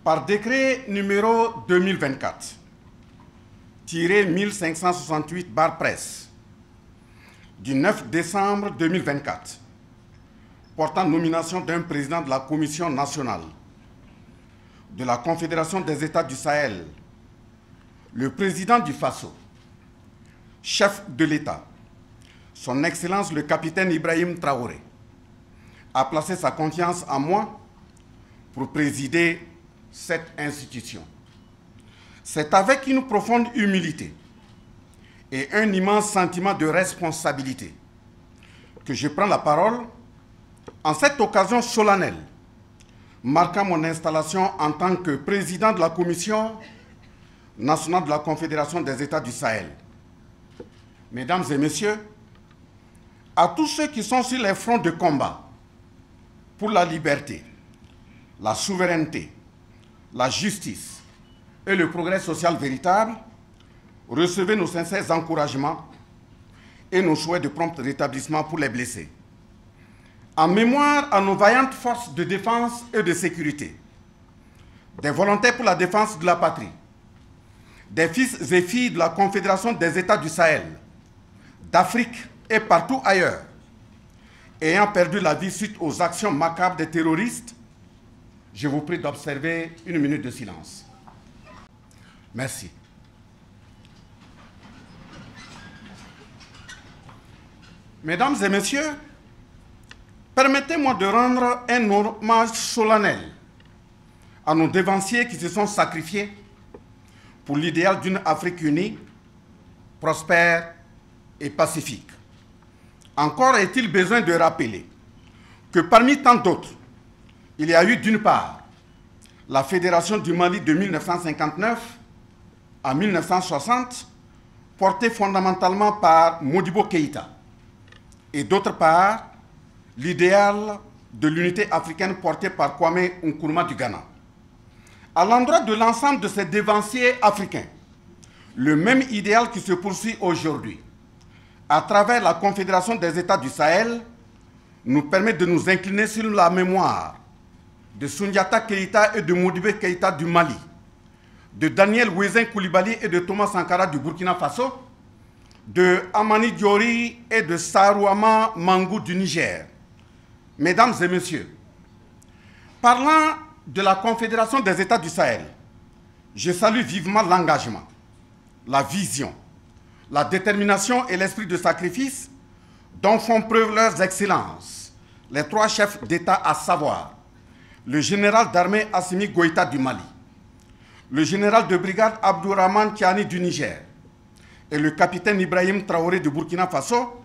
Par décret numéro 2024-1568/presse du 9 décembre 2024 portant nomination d'un président de la Commission nationale de la Confédération des États du Sahel, le président du Faso, chef de l'État, son Excellence le capitaine Ibrahim Traoré, a placé sa confiance en moi pour présider cette institution. C'est avec une profonde humilité et un immense sentiment de responsabilité que je prends la parole en cette occasion solennelle, marquant mon installation en tant que président de la Commission nationale de la Confédération des États du Sahel. Mesdames et messieurs, à tous ceux qui sont sur les fronts de combat pour la liberté, la souveraineté, la justice et le progrès social véritable, recevez nos sincères encouragements et nos souhaits de prompt rétablissement pour les blessés. En mémoire à nos vaillantes forces de défense et de sécurité, des volontaires pour la défense de la patrie, des fils et filles de la Confédération des États du Sahel, d'Afrique et partout ailleurs, ayant perdu la vie suite aux actions macabres des terroristes, je vous prie d'observer une minute de silence. Merci. Mesdames et messieurs, permettez-moi de rendre un hommage solennel à nos dévanciers qui se sont sacrifiés pour l'idéal d'une Afrique unie, prospère et pacifique. Encore est-il besoin de rappeler que parmi tant d'autres, il y a eu d'une part la Fédération du Mali de 1959 à 1960, portée fondamentalement par Modibo Keïta, et d'autre part l'idéal de l'unité africaine porté par Kwame Nkrumah du Ghana. À l'endroit de l'ensemble de ces dévanciers africains, le même idéal qui se poursuit aujourd'hui à travers la Confédération des États du Sahel nous permet de nous incliner sur la mémoire de Soundiata Keïta et de Modibo Keïta du Mali, de Daniel Wézin Koulibaly et de Thomas Sankara du Burkina Faso, de Amani Diori et de Sarouama Mangou du Niger. Mesdames et messieurs, parlant de la Confédération des États du Sahel, je salue vivement l'engagement, la vision, la détermination et l'esprit de sacrifice dont font preuve leurs excellences les trois chefs d'État, à savoir le général d'armée Assimi Goïta du Mali, le général de brigade Abdourahmane Tiani du Niger et le capitaine Ibrahim Traoré du Burkina Faso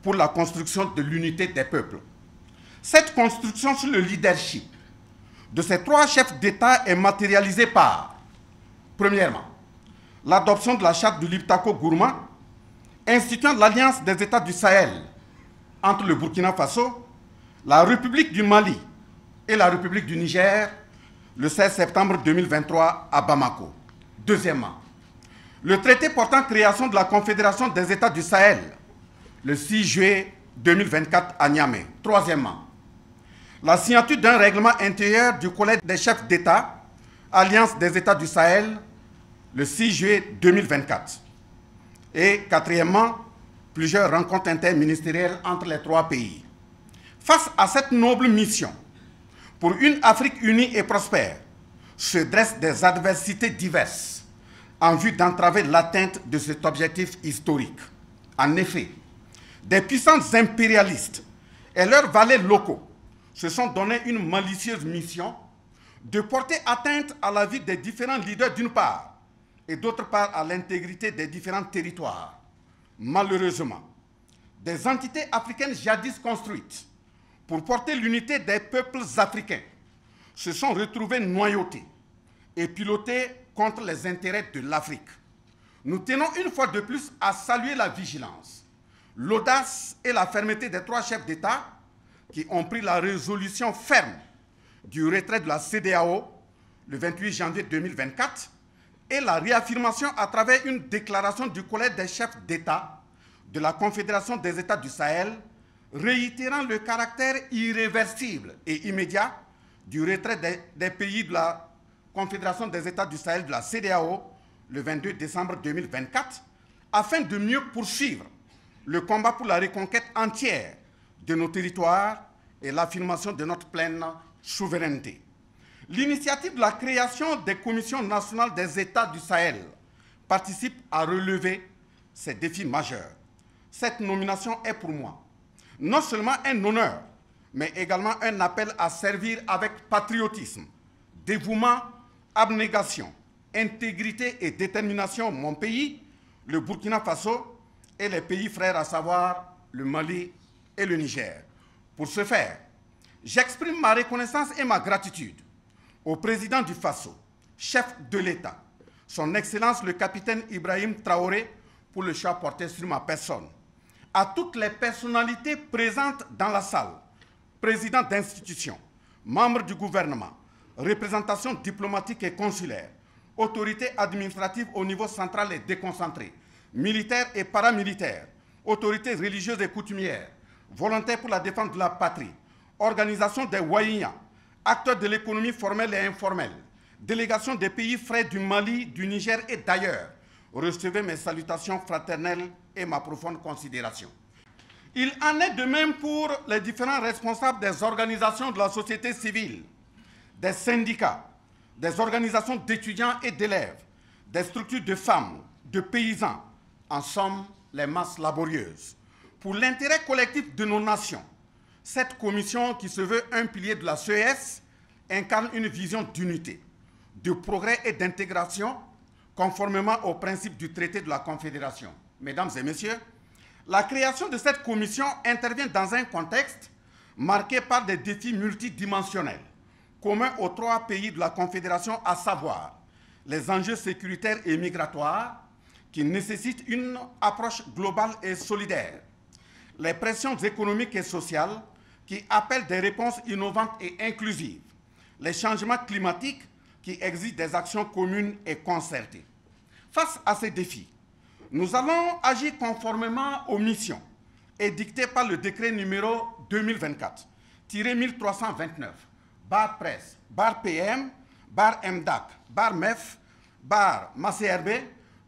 pour la construction de l'unité des peuples. Cette construction sur le leadership de ces trois chefs d'État est matérialisée par, premièrement, l'adoption de la charte du Liptako Gourma, instituant l'Alliance des États du Sahel entre le Burkina Faso, la République du Mali et la République du Niger, le 16 septembre 2023 à Bamako. Deuxièmement, le traité portant création de la Confédération des États du Sahel, le 6 juillet 2024 à Niamey. Troisièmement, la signature d'un règlement intérieur du Collège des chefs d'État, Alliance des États du Sahel, le 6 juillet 2024. Et quatrièmement, plusieurs rencontres interministérielles entre les trois pays. Face à cette noble mission, pour une Afrique unie et prospère, se dressent des adversités diverses en vue d'entraver l'atteinte de cet objectif historique. En effet, des puissances impérialistes et leurs valets locaux se sont donné une malicieuse mission de porter atteinte à la vie des différents leaders d'une part et d'autre part à l'intégrité des différents territoires. Malheureusement, des entités africaines jadis construites pour porter l'unité des peuples africains se sont retrouvées noyautées et pilotées contre les intérêts de l'Afrique. Nous tenons une fois de plus à saluer la vigilance, l'audace et la fermeté des trois chefs d'État qui ont pris la résolution ferme du retrait de la CEDEAO le 28 janvier 2024 et la réaffirmation à travers une déclaration du Collège des chefs d'État de la Confédération des États du Sahel, réitérant le caractère irréversible et immédiat du retrait des pays de la Confédération des États du Sahel de la CEDEAO, le 22 décembre 2024, afin de mieux poursuivre le combat pour la reconquête entière de nos territoires et l'affirmation de notre pleine souveraineté. L'initiative de la création des commissions nationales des États du Sahel participe à relever ces défis majeurs. Cette nomination est pour moi non seulement un honneur, mais également un appel à servir avec patriotisme, dévouement, abnégation, intégrité et détermination mon pays, le Burkina Faso et les pays frères, à savoir le Mali et le Niger. Pour ce faire, j'exprime ma reconnaissance et ma gratitude au président du Faso, chef de l'État, son Excellence le capitaine Ibrahim Traoré, pour le choix porté sur ma personne, à toutes les personnalités présentes dans la salle, présidents d'institutions, membres du gouvernement, représentations diplomatiques et consulaires, autorités administratives au niveau central et déconcentré, militaires et paramilitaires, autorités religieuses et coutumières, volontaires pour la défense de la patrie, organisations des Waïnias, acteurs de l'économie formelle et informelle, délégations des pays frères du Mali, du Niger et d'ailleurs. Recevez mes salutations fraternelles et ma profonde considération. Il en est de même pour les différents responsables des organisations de la société civile, des syndicats, des organisations d'étudiants et d'élèves, des structures de femmes, de paysans, en somme, les masses laborieuses. Pour l'intérêt collectif de nos nations, cette commission qui se veut un pilier de la CES incarne une vision d'unité, de progrès et d'intégration conformément aux principes du traité de la Confédération. Mesdames et messieurs, la création de cette commission intervient dans un contexte marqué par des défis multidimensionnels, communs aux 3 pays de la Confédération, à savoir les enjeux sécuritaires et migratoires qui nécessitent une approche globale et solidaire, les pressions économiques et sociales qui appellent des réponses innovantes et inclusives, les changements climatiques qui exigent des actions communes et concertées. Face à ces défis, nous allons agir conformément aux missions édictées par le décret numéro 2024-1329, barre presse, barre PM, barre MDAC, barre MEF, barre MACRB,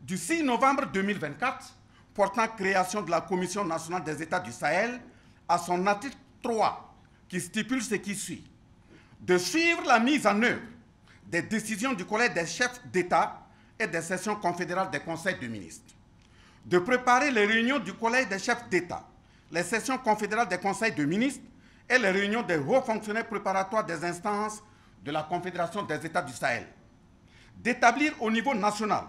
du 6 novembre 2024, portant création de la Commission nationale des États du Sahel, à son article 3, qui stipule ce qui suit: de suivre la mise en œuvre des décisions du Collège des chefs d'État et des sessions confédérales des conseils de ministres, de préparer les réunions du Collège des chefs d'État, les sessions confédérales des conseils de ministres et les réunions des hauts fonctionnaires préparatoires des instances de la Confédération des États du Sahel, d'établir au niveau national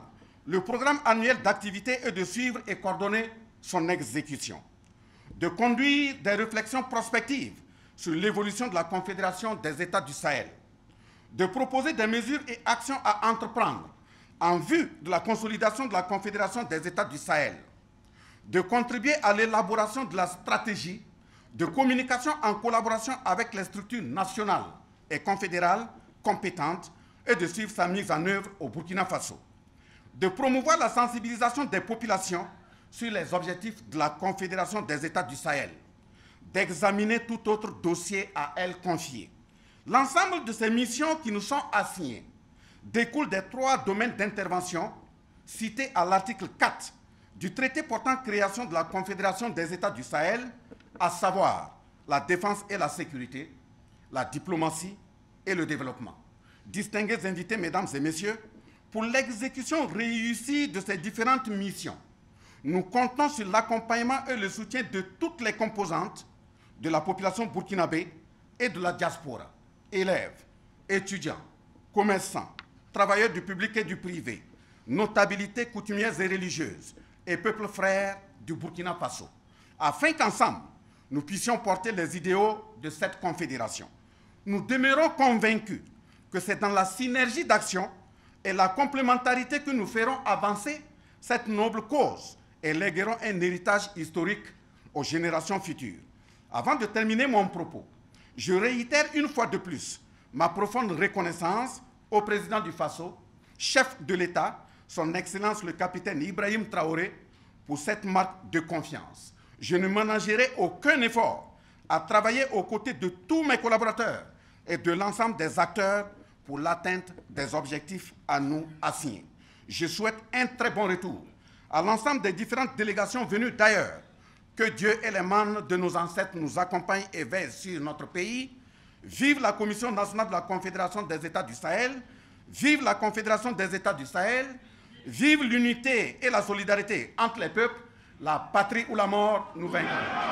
le programme annuel d'activité et de suivre et coordonner son exécution, de conduire des réflexions prospectives sur l'évolution de la Confédération des États du Sahel, de proposer des mesures et actions à entreprendre en vue de la consolidation de la Confédération des États du Sahel, de contribuer à l'élaboration de la stratégie de communication en collaboration avec les structures nationales et confédérales compétentes et de suivre sa mise en œuvre au Burkina Faso, de promouvoir la sensibilisation des populations sur les objectifs de la Confédération des États du Sahel, d'examiner tout autre dossier à elle confié. L'ensemble de ces missions qui nous sont assignées découlent des 3 domaines d'intervention cités à l'article 4 du traité portant création de la Confédération des États du Sahel, à savoir la défense et la sécurité, la diplomatie et le développement. Distingués invités, mesdames et messieurs, pour l'exécution réussie de ces différentes missions, nous comptons sur l'accompagnement et le soutien de toutes les composantes de la population burkinabé et de la diaspora, élèves, étudiants, commerçants, travailleurs du public et du privé, notabilités coutumières et religieuses et peuples frères du Burkina Faso, afin qu'ensemble, nous puissions porter les idéaux de cette confédération. Nous demeurons convaincus que c'est dans la synergie d'action et la complémentarité que nous ferons avancer cette noble cause et léguerons un héritage historique aux générations futures. Avant de terminer mon propos, je réitère une fois de plus ma profonde reconnaissance au président du Faso, chef de l'État, son Excellence le capitaine Ibrahim Traoré, pour cette marque de confiance. Je ne ménagerai aucun effort à travailler aux côtés de tous mes collaborateurs et de l'ensemble des acteurs pour l'atteinte des objectifs à nous assignés. Je souhaite un très bon retour à l'ensemble des différentes délégations venues d'ailleurs. Que Dieu et les membres de nos ancêtres nous accompagnent et veillent sur notre pays. Vive la Commission nationale de la Confédération des États du Sahel. Vive la Confédération des États du Sahel. Vive l'unité et la solidarité entre les peuples. La patrie ou la mort, nous vaincrons.